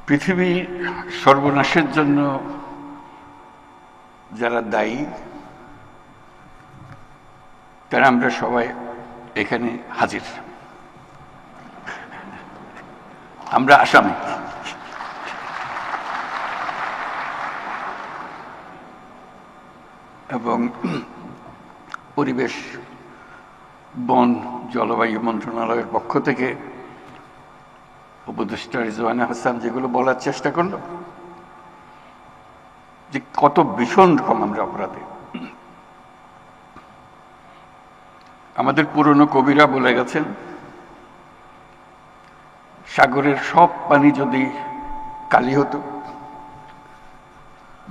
পৃথিবীর সর্বনাশের জন্য যারা দায়ী তারা আমরা সবাই এখানে হাজির। আমরা আসামি। এবং পরিবেশ, বন, জলবায়ু মন্ত্রণালয়ের পক্ষ থেকে উপদেষ্টা রিজওয়ানা হাসান যেগুলো বলার চেষ্টা করল যে কত ভীষণ রকম আমরা অপরাধী। আমাদের পুরনো কবিরা বলে গেছেন, সাগরের সব পানি যদি কালি হতো,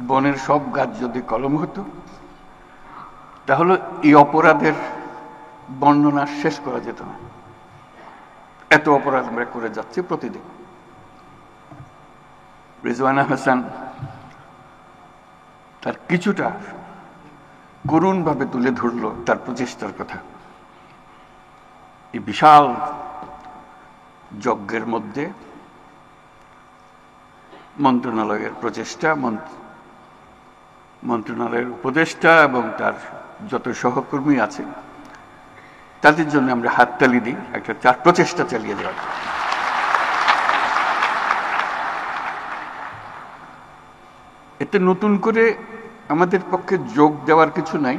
বনের সব গাছ যদি কলম হতো, তাহলে এই অপরাধের বর্ণনা শেষ করা যেত না। এত অপরাধ আমরা করে যাচ্ছি প্রতিদিন। রিজওয়ানা হাসান তার কিছুটা করুণভাবে তুলে ধরল তার প্রচেষ্টার কথা। এই বিশাল যজ্ঞের মধ্যে মন্ত্রণালয়ের প্রচেষ্টা, মন্ত্রণালয়ের উপদেষ্টা এবং তার যত সহকর্মী আছে তাদের জন্য আমরা হাততালি দিই একটা প্রচেষ্টা চালিয়ে যাওয়ার। এতে নতুন করে আমাদের পক্ষে যোগ দেওয়ার কিছু নাই,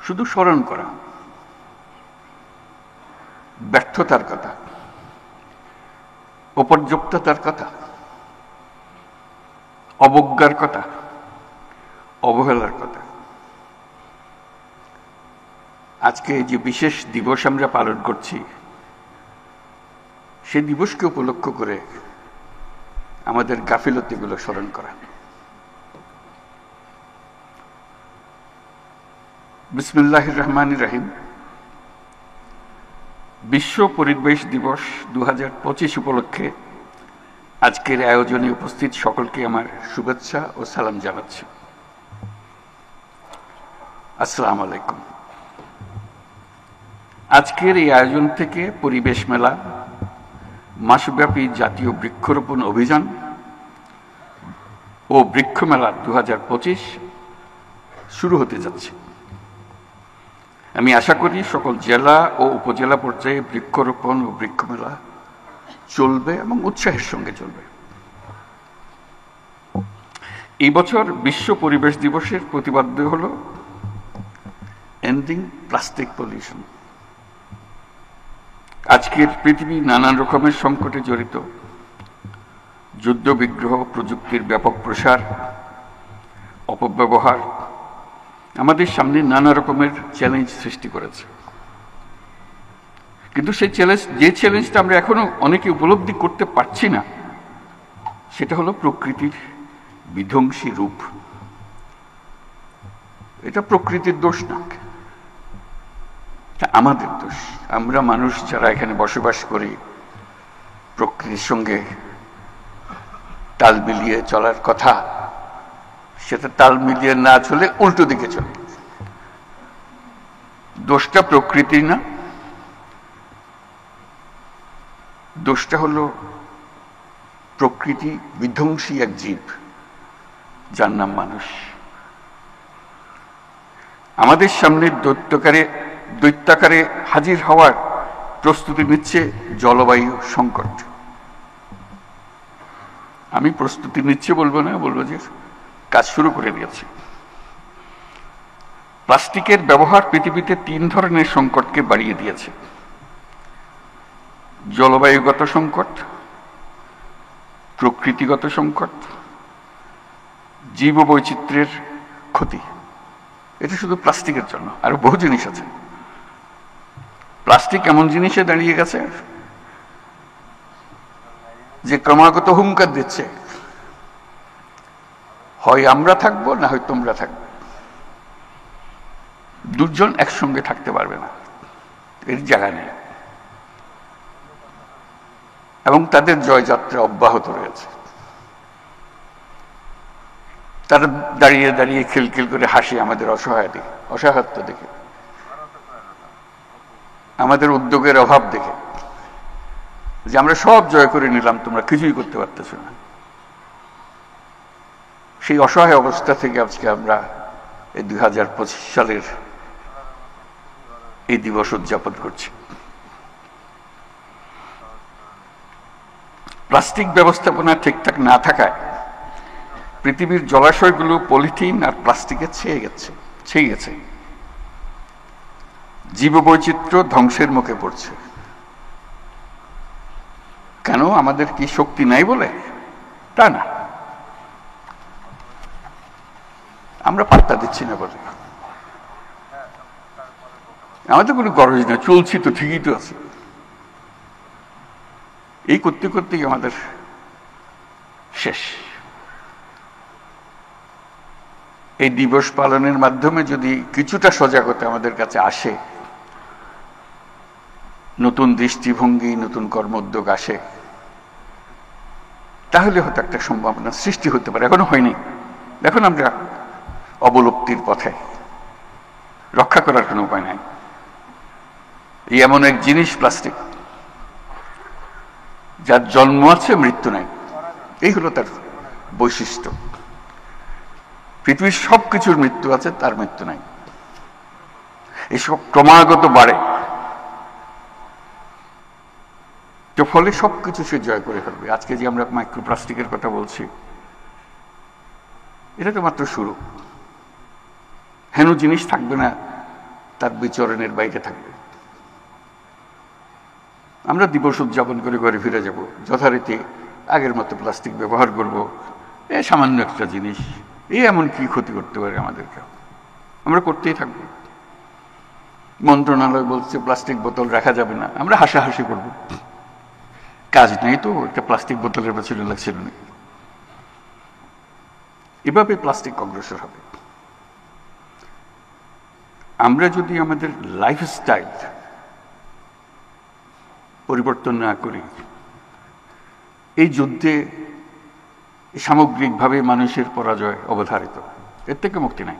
শুধু স্মরণ করা ব্যর্থতার কথা, অপর্যাপ্ততার কথা, অবজ্ঞার কথা, অবহেলার কথা। আজকে যে বিশেষ দিবস আমরা পালন করছি, সেই দিবসকে উপলক্ষ করে আমাদের গাফিলতিগুলো স্মরণ করা। বিসমিল্লাহির রহমানির রহিম। বিশ্ব পরিবেশ দিবস 2025 উপলক্ষে আজকের আয়োজনে উপস্থিত সকলকে আমার শুভেচ্ছা ও সালাম জানাচ্ছি। আসসালামু আলাইকুম। আজকের এই আয়োজন থেকে পরিবেশ মেলা, মাসব্যাপী জাতীয় বৃক্ষরোপণ অভিযান ও বৃক্ষ মেলা 2025 শুরু হতে যাচ্ছে। আমি আশা করি সকল জেলা ও উপজেলা পর্যায়ে বৃক্ষরোপণ ও বৃক্ষ মেলা চলবে এবং উৎসাহের সঙ্গে চলবে। এই বছর বিশ্ব পরিবেশ দিবসের প্রতিপাদ্য হল এন্ডিং প্লাস্টিক পলিউশন। আজকের পৃথিবী নানান রকমের সংকটে জড়িত। যুদ্ধ বিগ্রহ, প্রযুক্তির ব্যাপক প্রসার, অপব্যবহার আমাদের সামনে নানা রকমের চ্যালেঞ্জ সৃষ্টি করেছে। কিন্তু সেই চ্যালেঞ্জটা আমরা এখনো অনেকে উপলব্ধি করতে পারছি না, সেটা হলো প্রকৃতির বিধ্বংসী রূপ। এটা প্রকৃতির দোষ না, আমাদের দোষ। আমরা মানুষ যারা এখানে বসবাস করি, প্রকৃতির সঙ্গে তাল মিলিয়ে চলার কথা, সেটা তাল মিলিয়ে না চলে উল্টো দিকে চলে। দোষটা প্রকৃতির না, দোষটা হলো প্রকৃতি বিধ্বংসী এক জীব যার নাম মানুষ। আমাদের সামনে দৈত্যাকারে হাজির হওয়ার প্রস্তুতি নিচ্ছে জলবায়ু সংকট। আমি প্রস্তুতি নিচ্ছে বলবো না, বলবো যে কাজ শুরু করে দিয়েছে। প্লাস্টিকের ব্যবহার পৃথিবীতে 3 ধরনের সংকটকে বাড়িয়ে দিয়েছে: জলবায়ুগত সংকট, প্রকৃতিগত সংকট, জীববৈচিত্র্যের ক্ষতি। এটা শুধু প্লাস্টিকের জন্য, আরো বহু জিনিস আছে। প্লাস্টিক এমন জিনিসে দাঁড়িয়ে গেছে যে ক্রমাগত হুঙ্কার দিচ্ছে, হয় আমরা থাকবো না হয় তোমরা থাকবে। দুজন একসঙ্গে থাকতে পারবে না, এর জায়গা নেই। এবং তাদের জয়যাত্রা অব্যাহত রয়েছে। তারা দাঁড়িয়ে দাঁড়িয়ে খিলখিল করে হাসি আমাদের অসহায়ত্ব দেখে, আমাদের উদ্যোগের অভাব দেখে। যে আমরা সব জয় করে নিলাম, তোমরা কিছুই করতে পারতেছ না। সেই অসহায় অবস্থা থেকে আজকে আমরা এই 2025 সালের এই দিবস উদযাপন করছি। প্লাস্টিক ব্যবস্থাপনা ঠিকঠাক না থাকায় পৃথিবীর জলাশয়গুলো পলিথিন আর প্লাস্টিকে ছেয়ে গেছে। জীববৈচিত্র্য ধ্বংসের মুখে পড়ছে। কেন? আমাদের কি শক্তি নাই বলে? তা না, আমরা পাত্তা দিচ্ছি না বলে। আমাদের কোনো গরজ না, চলছি তো, ঠিকই তো আছে। এই করতে করতেই আমাদের শেষ। এই দিবস পালনের মাধ্যমে যদি কিছুটা সজাগতা আমাদের কাছে আসে, নতুন দৃষ্টিভঙ্গি, নতুন কর্মোদ্যোগ আসে, তাহলে হয়তো একটা সম্ভাবনা সৃষ্টি হতে পারে। এখনো হয়নি। এখন আমরা অবলুপ্তির পথে, রক্ষা করার কোনো উপায় নাই। এই এমন এক জিনিস প্লাস্টিক, যার জন্ম আছে, মৃত্যু নাই। এই হলো তার বৈশিষ্ট্য। পৃথিবীর সবকিছুর মৃত্যু আছে, তার মৃত্যু নাই। এসব ক্রমাগত বাড়ে, ফলে সবকিছু সে জয় করে ফেলবে। আজকে যে আমরা মাইক্রোপ্লাস্টিকের কথা বলছি, এটা তো মাত্র শুরু। হেন জিনিস থাকবে না, তার বিচরণের বাইরে থাকবে। আমরা দিবস উদযাপন করে ঘরে ফিরে যাব, যথারীতি আগের মতো প্লাস্টিক ব্যবহার করব। এ সামান্য একটা জিনিস, এমন কি ক্ষতি করতে পারে আমাদেরকে? আমরা করতেই থাকবো। মন্ত্রণালয় বলছে প্লাস্টিক বোতল রাখা যাবে না, আমরা হাসাহাসি করব। কাজ নেই তো, একটা প্লাস্টিক বোতলের পেছনে লাগছিল না। এভাবে প্লাস্টিক অগ্রসর হবে। আমরা যদি আমাদের লাইফস্টাইল পরিবর্তন না করি, এই যুদ্ধে সামগ্রিকভাবে মানুষের পরাজয় অবধারিত। এর থেকে মুক্তি নাই।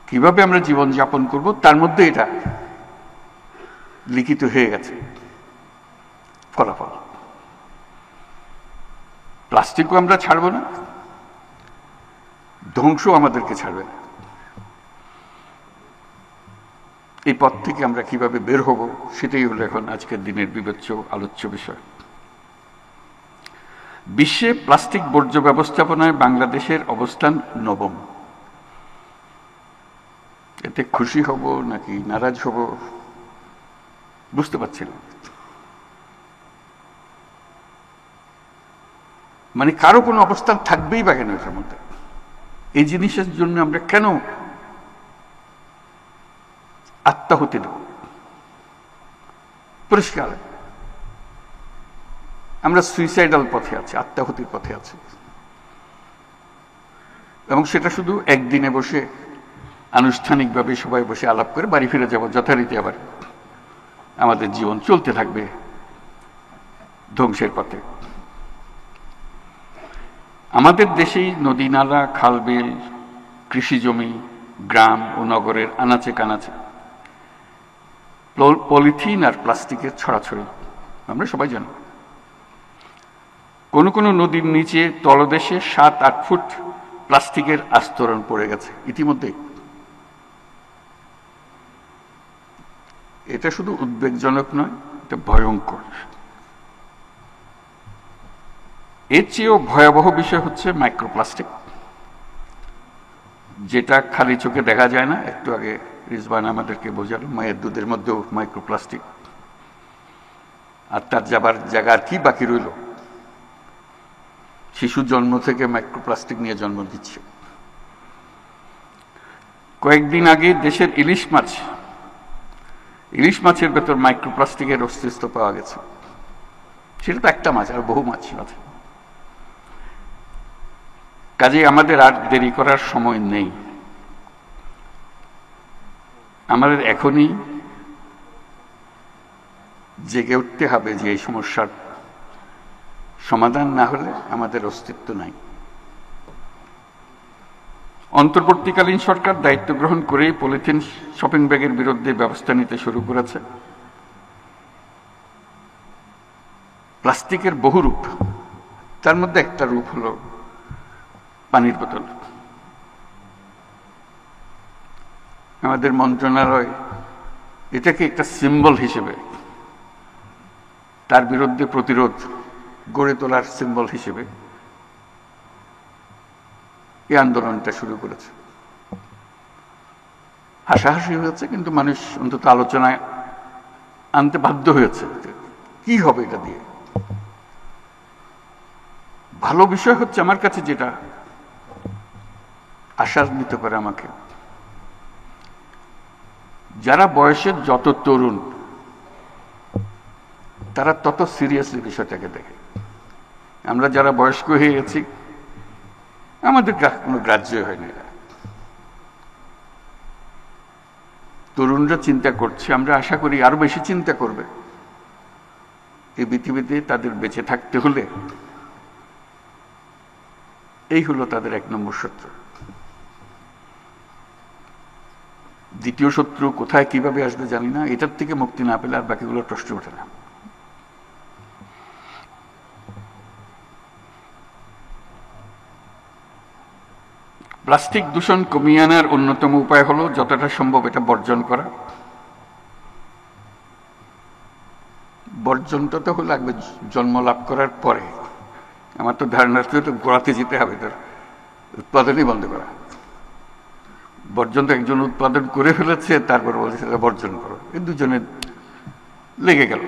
কিভাবে আমরা জীবন যাপন করব, তার মধ্যে এটা লিখিত হয়ে গেছে ফলাফল। প্লাস্টিকও আমরা ছাড়বো না, ধ্বংস আমাদেরকে ছাড়বে না। এই পথ থেকে আমরা কিভাবে বের হব, সেটাই হলো এখন আজকের দিনের বিবেচ্য আলোচ্য বিষয়। বিশ্বে প্লাস্টিক বর্জ্য ব্যবস্থাপনায় বাংলাদেশের অবস্থান 9ম। এতে খুশি হব নাকি নারাজ হব বুঝতে পারছি না। মানে কারো কোনো অবস্থান থাকবেই বা কেন এটার মধ্যে? এই জিনিসের জন্য আমরা কেন আত্মাহুতি দেব? পরিষ্কার আমরা সুইসাইডাল পথে আছি, আত্মাহুতির পথে আছি। এবং সেটা শুধু একদিনে বসে আনুষ্ঠানিকভাবে সবাই বসে আলাপ করে বাড়ি ফিরে যাব, যথারীতি আবার আমাদের জীবন চলতে থাকবে ধ্বংসের পথে। আমাদের দেশেই নদী, নালা, খালবিল, কৃষি জমি, গ্রাম ও নগরের আনাচে কানাচে পলিথিন আর প্লাস্টিকের ছড়াছড়ি আমরা সবাই জানি। কোন কোন নদীর নিচে তলদেশে 7-8 ফুট প্লাস্টিকের আস্তরণ পড়ে গেছে ইতিমধ্যে। এটা শুধু উদ্বেগজনক নয়, এটা ভয়ঙ্কর। এর চেয়েও ভয়াবহ বিষয় হচ্ছে মাইক্রোপ্লাস্টিক, যেটা খালি চোখে দেখা যায় না। একটু আগে রিজবান আমাদেরকে বোঝালো, মায়ের দুধের মধ্যেও মাইক্রোপ্লাস্টিক। আর তার যাবার জায়গা আর কি বাকি রইল? শিশু জন্ম থেকে মাইক্রোপ্লাস্টিক নিয়ে জন্ম দিচ্ছে। কয়েকদিন আগে দেশের ইলিশ মাছের ভেতর মাইক্রোপ্লাস্টিকের অস্তিত্ব পাওয়া গেছে। সেটা তো একটা মাছ, আর বহু মাছ আছে। কাজেই আমাদের আর দেরি করার সময় নেই। আমাদের এখনই জেগে উঠতে হবে যে এই সমস্যার সমাধান না হলে আমাদের অস্তিত্ব নাই। অন্তর্বর্তীকালীন সরকার দায়িত্ব গ্রহণ করেই পলিথিন শপিং ব্যাগের বিরুদ্ধে ব্যবস্থা নিতে শুরু করেছে। প্লাস্টিকের বহু রূপ, তার মধ্যে একটা রূপ হলো পানির বোতল। আমাদের মন্ত্রণালয় এটাকে একটা সিম্বল হিসেবে, তার বিরুদ্ধে প্রতিরোধ গড়ে তোলার সিম্বল হিসেবে এই আন্দোলনটা শুরু করেছে। হাসাহাসি হয়েছে, কিন্তু মানুষ অন্তত আলোচনায় আনতে বাধ্য হয়েছে কি হবে এটা দিয়ে। ভালো বিষয় হচ্ছে আমার কাছে যেটা আশান্বিত করে আমাকে, যারা বয়সের যত তরুণ তারা তত সিরিয়াসলি বিষয়টাকে দেখে। আমরা যারা বয়স্ক হয়ে গেছি আমাদের কোনো গ্রাহ্য হয়নি। তরুণরা চিন্তা করছে, আমরা আশা করি আরো বেশি চিন্তা করবে। এই পৃথিবীতে তাদের বেঁচে থাকতে হলে এই হলো তাদের 1 নম্বর শত্রু। দ্বিতীয় শত্রু কোথায় কিভাবে আসবে জানি না, এটার থেকে মুক্তি না পেলে আর বাকিগুলোর প্রশ্ন ওঠে না। প্লাস্টিক দূষণ কমিয়ে আনার অন্যতম উপায় হলো যতটা সম্ভব এটা বর্জন করা। বর্জনটা তো লাগবে জন্ম লাভ করার পরে। আমার তো ধারণা তো গোড়াতে যেতে হবে, তার উৎপাদনই বন্ধ করা। বর্জন তো একজন উৎপাদন করে ফেলেছে, তারপর বলছে সেটা বর্জন করো, এই দুজনে লেগে গেল।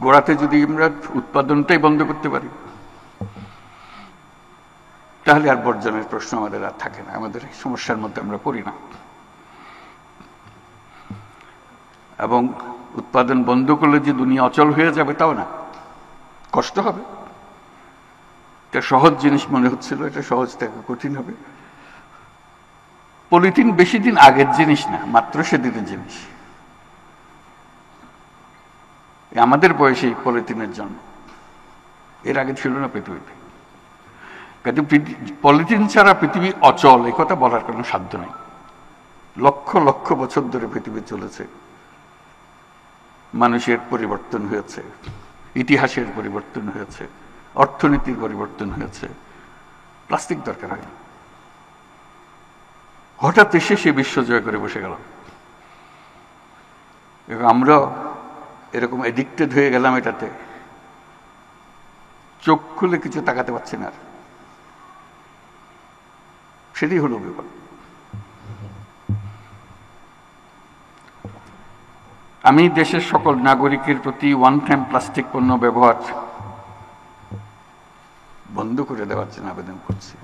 গোড়াতে যদি আমরা উৎপাদনটাই বন্ধ করতে পারি তাহলে আর বর্জনের প্রশ্ন আমাদের আর থাকে না, আমাদের সমস্যার মধ্যে আমরা পড়ি না। এবং উৎপাদন বন্ধ করলে যে দুনিয়া অচল হয়ে যাবে তাও না, কষ্ট হবে। এটা সহজ জিনিস মনে হচ্ছিল, এটা সহজ থেকে কঠিন হবে। পলিথিন বেশি দিন আগের জিনিস না, মাত্র সেদিনের জিনিস। আমাদের বয়সে পলিথিনের জন্য, এর আগে ছিল না পৃথিবীতে। কিন্তু পলিথিন ছাড়া পৃথিবী অচল এই কথা বলার কোনো সাধ্য নেই। লক্ষ লক্ষ বছর ধরে পৃথিবী চলেছে, মানুষের পরিবর্তন হয়েছে, ইতিহাসের পরিবর্তন হয়েছে, অর্থনীতির পরিবর্তন হয়েছে, প্লাস্টিক দরকার হয়। হঠাৎ এসে সে বিশ্ব জয় করে বসে গেল এবং আমরা এরকম এডিক্টেড হয়ে গেলাম এটাতে, চোখ খুলে কিছু তাকাতে পারছি না। সেটাই হলো ব্যাপার। আমি দেশের সকল নাগরিকের প্রতি ওয়ান টাইম প্লাস্টিক পণ্য ব্যবহার বন্ধ করে দেওয়ার জন্য আবেদন করছি।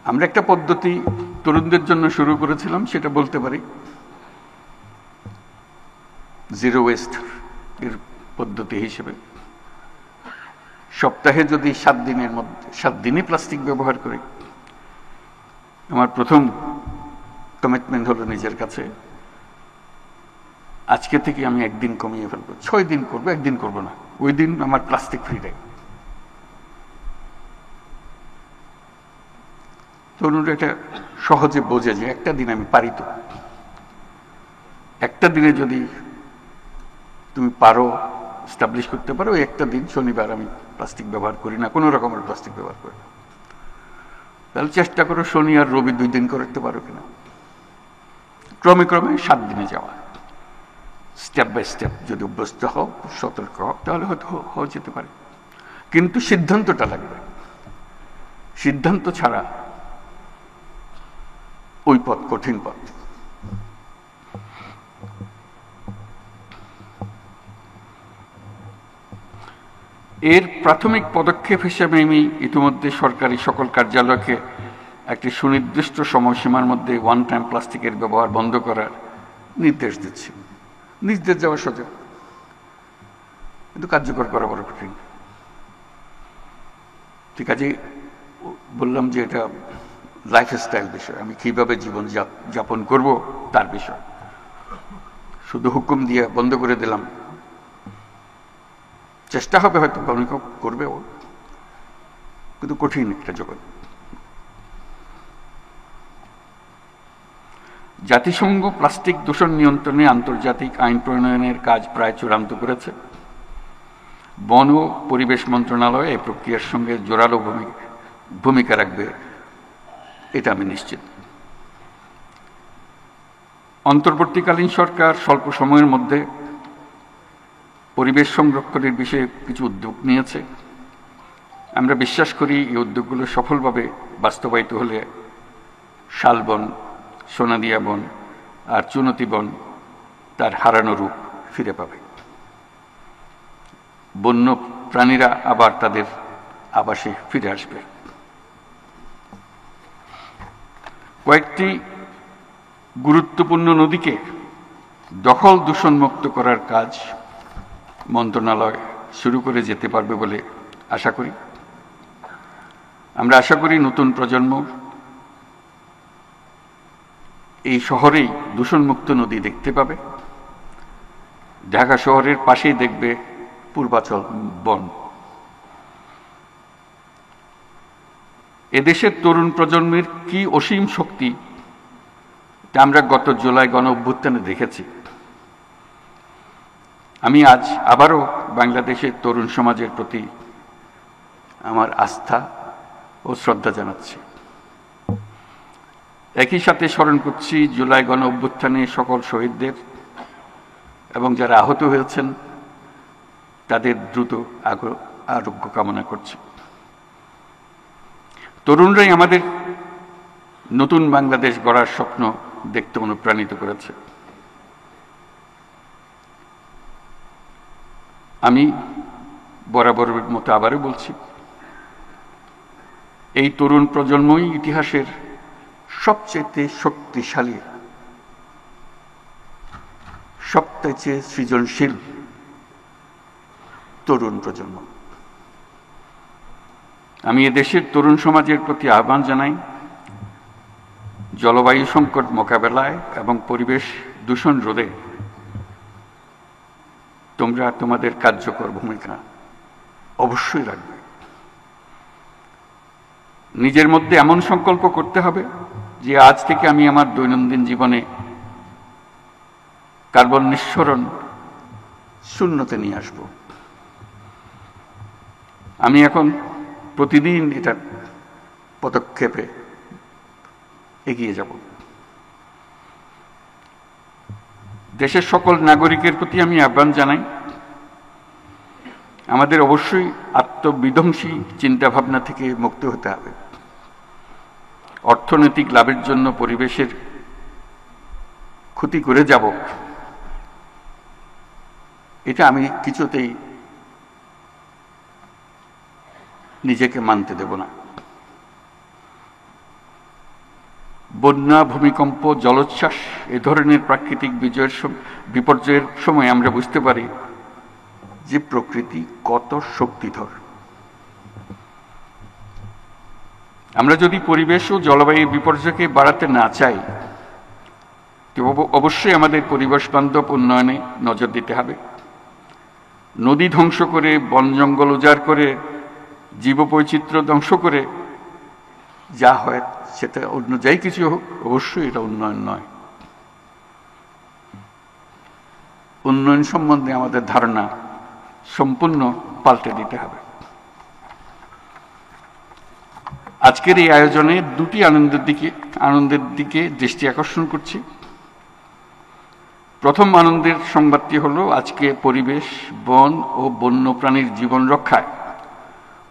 আমরা একটা পদ্ধতি তরুণদের জন্য শুরু করেছিলাম, সেটা বলতে পারি জিরো ওয়েস্ট এর পদ্ধতি হিসেবে। সপ্তাহে যদি 7 দিনের মধ্যে 7 দিনই প্লাস্টিক ব্যবহার করি, আমার প্রথম কমিটমেন্ট হলো নিজের কাছে, আজকে থেকে আমি 1 দিন কমিয়ে ফেলবো। 6 দিন করবো, 1 দিন করবো না। ওই দিন আমার প্লাস্টিক ফ্রি ডে। তরুণরা এটা সহজে বোঝে যে একটা দিন আমি পারি। তো একটা দিনে যদি তুমি পারো এস্টাবলিশ করতে পারো, একটা দিন শনিবার আমি প্লাস্টিক ব্যবহার করি না, কোনো রকমের প্লাস্টিক ব্যবহার করি না, তাহলে চেষ্টা করো শনি আর রবি 2 দিন করতে পারো কিনা। ক্রমে ক্রমে 7 দিনে যাওয়া, স্টেপ বাই স্টেপ যদি অভ্যস্ত হও, সতর্ক হও, তাহলে হয়তো হয়ে যেতে পারে। কিন্তু সিদ্ধান্তটা লাগবে। সিদ্ধান্ত ছাড়া ওই পথ কঠিন পথ। এর প্রাথমিক পদক্ষেপ হিসেবে আমি ইতিমধ্যে সরকারি সকল কার্যালয়কে একটি সুনির্দিষ্ট সময়সীমার মধ্যে ওয়ান টাইম প্লাস্টিকের ব্যবহার বন্ধ করার নির্দেশ দিচ্ছি। নির্দেশ দেওয়া সোজা, কিন্তু কার্যকর করা বড় কঠিন। ঠিক আছে, বললাম যে এটা লাইফস্টাইল বিষয়, আমি কিভাবে জীবন যাপন করব তার বিষয়। শুধু হুকুম দিয়ে বন্ধ করে দিলাম, চেষ্টা হবে হয়তো অনেক করবে, কিন্তু কঠিন একটা জগৎ। জাতিসংঘ প্লাস্টিক দূষণ নিয়ন্ত্রণে আন্তর্জাতিক আইন প্রণয়নের কাজ প্রায় চূড়ান্ত করেছে। বন ও পরিবেশ মন্ত্রণালয় এই প্রক্রিয়ার সঙ্গে জোরালো ভূমিকা রাখবে, এটা আমি নিশ্চিত। অন্তর্বর্তীকালীন সরকার স্বল্প সময়ের মধ্যে পরিবেশ সংরক্ষণের বিষয়ে কিছু উদ্যোগ নিয়েছে। আমরা বিশ্বাস করি এই উদ্যোগগুলো সফলভাবে বাস্তবায়িত হলে শালবন, সোনাদিয়া বন আর চুনতি বন তার হারানো রূপ ফিরে পাবে। বন্য প্রাণীরা আবার তাদের আবাসে ফিরে আসবে। কয়েকটি গুরুত্বপূর্ণ নদীকে দখল দূষণমুক্ত করার কাজ মন্ত্রণালয় শুরু করে যেতে পারবে বলে আশা করি। আমরা আশা করি নতুন প্রজন্ম এই শহরেই দূষণমুক্ত নদী দেখতে পাবে। ঢাকা শহরের পাশেই দেখবে পূর্বাচল বন। এদেশের তরুণ প্রজন্মের কি অসীম শক্তি তা আমরা গত জুলাই গণ অভ্যুত্থানে দেখেছি। আমি আজ আবারও বাংলাদেশের তরুণ সমাজের প্রতি আমার আস্থা ও শ্রদ্ধা জানাচ্ছি। একই সাথে স্মরণ করছি জুলাই গণ অভ্যুত্থানে সকল শহীদদের এবং যারা আহত হয়েছেন তাদের দ্রুত আরোগ্য কামনা করছি। তরুণরাই আমাদের নতুন বাংলাদেশ গড়ার স্বপ্ন দেখতে অনুপ্রাণিত করেছে। আমি বরাবরের মতো আবারও বলছি, এই তরুণ প্রজন্মই ইতিহাসের সবচেয়ে শক্তিশালী, সবচেয়ে সৃজনশীল তরুণ প্রজন্ম। আমি এদেশের তরুণ সমাজের প্রতি আহ্বান জানাই, জলবায়ু সংকট মোকাবেলায় এবং পরিবেশ দূষণ রোধে তোমরা তোমাদের কার্যকর ভূমিকা অবশ্যই রাখবে। নিজের মধ্যে এমন সংকল্প করতে হবে যে আজ থেকে আমি আমার দৈনন্দিন জীবনে কার্বন নিঃসরণ শূন্যতে নিয়ে আসব। আমি এখন প্রতিদিন এটা পদক্ষেপে এগিয়ে যাব। দেশের সকল নাগরিকের প্রতি আমি আহ্বান জানাই, আমাদের অবশ্যই আত্মবিধ্বংসী চিন্তাভাবনা থেকে মুক্ত হতে হবে। অর্থনৈতিক লাভের জন্য পরিবেশের ক্ষতি করে যাব, এটা আমি কিছুতেই নিজেকে মানতে দেব না। বন্যা, ভূমিকম্প, জলোচ্ছ্বাস এ ধরনের প্রাকৃতিক বিপর্যয়ের সময় আমরা বুঝতে পারি যে প্রকৃতি কত শক্তিধর। আমরা যদি পরিবেশ ও জলবায়ু বিপর্যয়কে বাড়াতে না চাই, তবে অবশ্যই আমাদের পরিবেশ বান্ধব উন্নয়নে নজর দিতে হবে। নদী ধ্বংস করে, বন জঙ্গল উজাড় করে, জীববৈচিত্র্য ধ্বংস করে যা হয় সেটা অন্য যাই কিছু হোক, অবশ্যই এটা উন্নয়ন নয়। উন্নয়ন সম্বন্ধে আমাদের ধারণা সম্পূর্ণ পাল্টে দিতে হবে। আজকের এই আয়োজনে দুটি আনন্দের দিকে দৃষ্টি আকর্ষণ করছি। প্রথম আনন্দের সংবাদটি হলো, আজকে পরিবেশ, বন ও বন্যপ্রাণীর জীবন রক্ষায়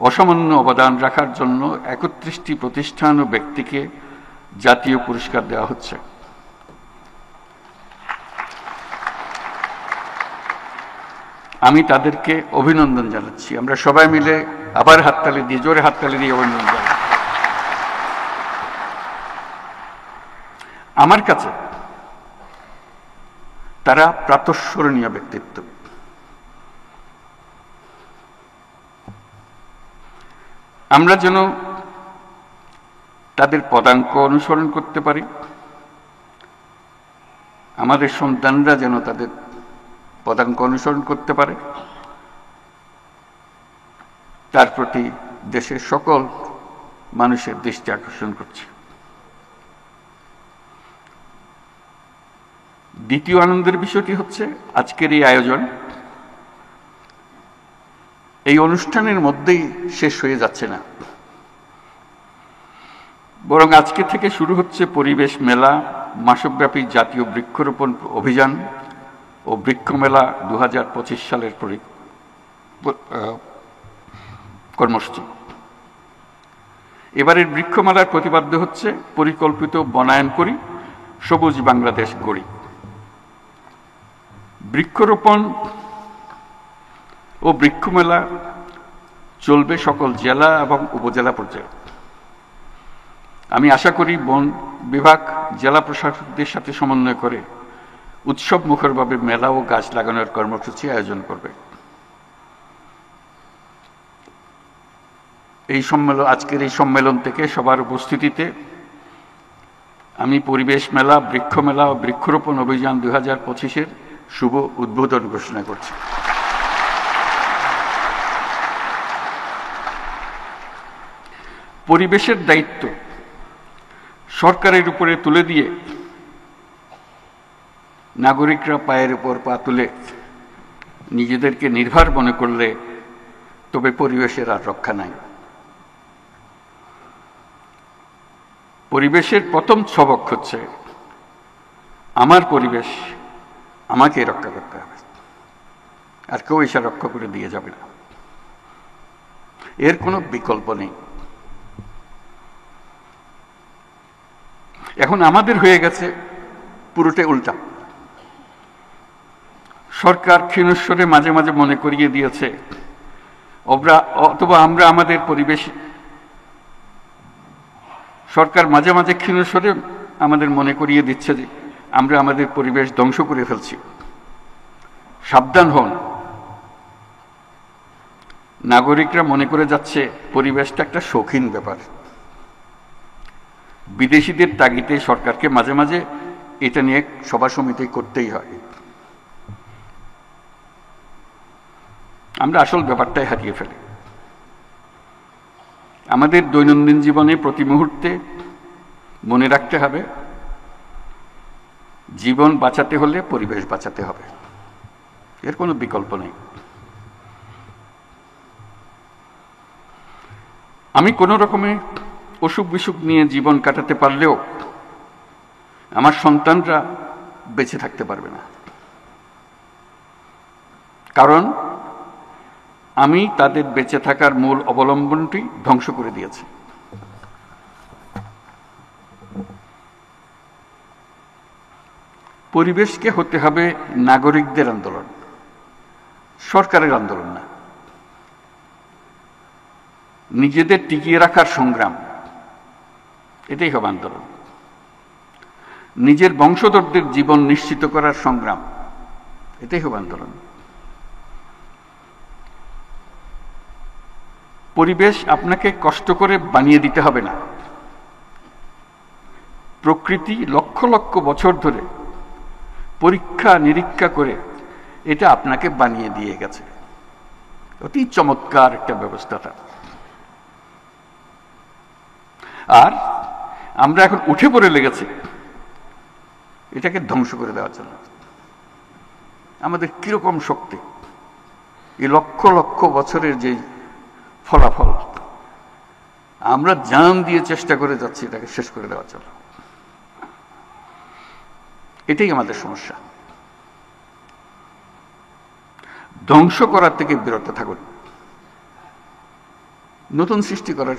অসামান্য অবদান রাখার জন্য 31টি প্রতিষ্ঠান ও ব্যক্তিকে জাতীয় পুরস্কার দেওয়া হচ্ছে। আমি তাদেরকে অভিনন্দন জানাচ্ছি। আমরা সবাই মিলে আবার হাততালি দিয়ে, জোরে হাততালি দিয়ে অভিনন্দন জানাই। আমার কাছে তারা প্রাতঃস্মরণীয় ব্যক্তিত্ব। আমরা যেন তাদের পদাঙ্ক অনুসরণ করতে পারি, আমাদের সন্তানরা যেন তাদের পদাঙ্ক অনুসরণ করতে পারে, তার প্রতি দেশের সকল মানুষের দৃষ্টি আকর্ষণ করছে। দ্বিতীয় আনন্দের বিষয়টি হচ্ছে আজকের এই আয়োজন এই অনুষ্ঠানের মধ্যেই শেষ হয়ে যাচ্ছে না, বরং আজকে থেকে শুরু হচ্ছে পরিবেশ মেলা, মাসব্যাপী জাতীয় বৃক্ষরোপণ অভিযান ও বৃক্ষ মেলা 2025 সালের কর্মসূচি। এবারের বৃক্ষমেলার প্রতিপাদ্য হচ্ছে পরিকল্পিত বনায়ন করি, সবুজ বাংলাদেশ গড়ি। বৃক্ষরোপণ ও বৃক্ষমেলা চলবে সকল জেলা এবং উপজেলা পর্যায়ে। আমি আশা করি বন বিভাগ জেলা প্রশাসকদের সাথে সমন্বয় করে উৎসব মুখরভাবে মেলা ও গাছ লাগানোর কর্মসূচি আয়োজন করবে। আজকের এই সম্মেলন থেকে সবার উপস্থিতিতে আমি পরিবেশ মেলা, বৃক্ষ মেলা ও বৃক্ষরোপণ অভিযান 2025-এর শুভ উদ্বোধন ঘোষণা করছি। পরিবেশের দায়িত্ব সরকারের উপরে তুলে দিয়ে নাগরিকরা পায়ের উপর পা তুলে নিজেদেরকে নির্ভর মনে করলে তবে পরিবেশের আর রক্ষা নাই। পরিবেশের প্রথম সবক হচ্ছে আমার পরিবেশ আমাকে রক্ষা করতে হবে, আর কেউ এসে রক্ষা করে দিয়ে যাবে না, এর কোনো বিকল্প নেই। এখন আমাদের হয়ে গেছে পুরোটাই উল্টা। সরকার ক্ষীণস্বরে মাঝে মাঝে মনে করিয়ে দিয়েছে, অথবা আমরা আমাদের পরিবেশ, সরকার মাঝে মাঝে ক্ষীণস্বরে আমাদের মনে করিয়ে দিচ্ছে যে আমরা আমাদের পরিবেশ ধ্বংস করে ফেলছি। সাবধান হন, নাগরিকরা মনে করে যাচ্ছে পরিবেশটা একটা শৌখিন ব্যাপার। বিদেশিদের তাগিদে সরকারকে মাঝে মাঝে এটা নিয়ে সভা সমিতি করতেই হয়। আমরা আসল ব্যাপারটাই হারিয়ে ফেলি। আমাদের দৈনন্দিন জীবনে প্রতি মুহূর্তে মনে রাখতে হবে, জীবন বাঁচাতে হলে পরিবেশ বাঁচাতে হবে, এর কোনো বিকল্প নেই। আমি কোনো রকমে অসুখ বিসুখ নিয়ে জীবন কাটাতে পারলেও আমার সন্তানরা বেঁচে থাকতে পারবে না, কারণ আমি তাদের বেঁচে থাকার মূল অবলম্বনটি ধ্বংস করে দিয়েছি। পরিবেশকে হতে হবে নাগরিকদের আন্দোলন, সরকারের আন্দোলন না। নিজেদের টিকিয়ে রাখার সংগ্রাম, এটাই হবে আন্দোলন। নিজের বংশধরদের জীবন নিশ্চিত করার সংগ্রাম, এটাই হবে আন্দোলন। পরিবেশ আপনাকে কষ্ট করে বানিয়ে দিতে হবে না। প্রকৃতি লক্ষ লক্ষ বছর ধরে পরীক্ষা নিরীক্ষা করে এটা আপনাকে বানিয়ে দিয়ে গেছে। অতি চমৎকার একটা ব্যবস্থাটা। আর আমরা এখন উঠে পড়ে লেগেছি এটাকে ধ্বংস করে দেওয়ার জন্য। আমাদের কিরকম শক্তি, এই লক্ষ লক্ষ বছরের যে ফলাফল, আমরা জান দিয়ে চেষ্টা করে যাচ্ছি এটাকে শেষ করে দেওয়ার জন্য। এটাই আমাদের সমস্যা। ধ্বংস করার থেকে বিরত থাকুন। নতুন সৃষ্টি করার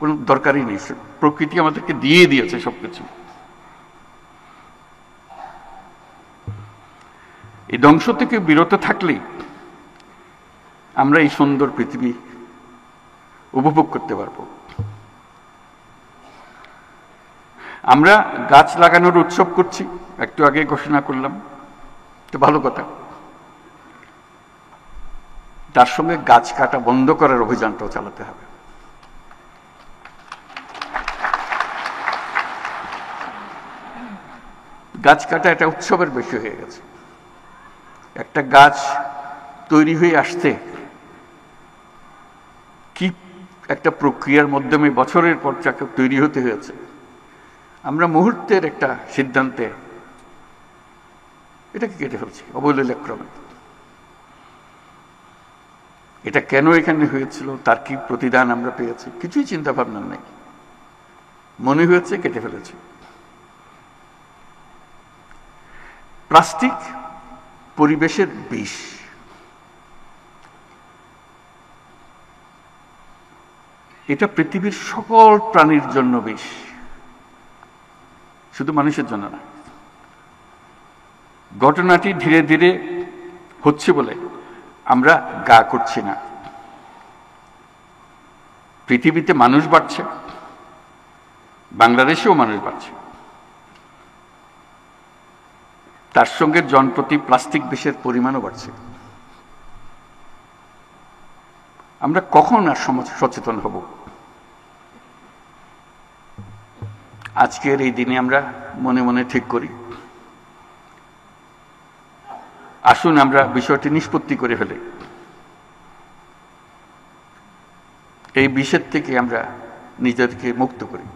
কোনো দরকারই নেই। প্রকৃতি আমাদেরকে দিয়ে দিয়েছে সবকিছু। এই ধ্বংস থেকে বিরত থাকলেই আমরা এই সুন্দর পৃথিবী উপভোগ করতে পারব। আমরা গাছ লাগানোর উৎসব করছি, একটু আগে ঘোষণা করলাম, তো ভালো কথা। তার সঙ্গে গাছ কাটা বন্ধ করার অভিযানটাও চালাতে হবে। গাছ কাটা একটা উৎসবের বিষয় হয়ে গেছে। একটা গাছ তৈরি হয়ে আসতে কি একটা প্রক্রিয়ার মাধ্যমে বছরের পর তাকে তৈরি হতে হয়েছে। আমরা মুহূর্তের একটা সিদ্ধান্তে এটাকে কেটে ফেলছি অবলীলাক্রমে। এটা কেন এখানে হয়েছিল, তার কি প্রতিদান আমরা পেয়েছি, কিছুই চিন্তা ভাবনা নেই, মনে হয়েছে কেটে ফেলেছি। প্লাস্টিক পরিবেশের বিষ। এটা পৃথিবীর সকল প্রাণীর জন্য বিষ, শুধু মানুষের জন্য না। ঘটনাটি ধীরে ধীরে হচ্ছে বলে আমরা গা করছি না। পৃথিবীতে মানুষ বাড়ছে, বাংলাদেশেও মানুষ বাড়ছে, তার সঙ্গে জনপ্রতি প্লাস্টিক বিষের পরিমাণও বাড়ছে। আমরা কখন আর সচেতন হব? আজকের এই দিনে আমরা মনে মনে ঠিক করি, আসুন আমরা বিষয়টি নিষ্পত্তি করে ফেলি। এই বিষের থেকে আমরা নিজেদেরকে মুক্ত করি।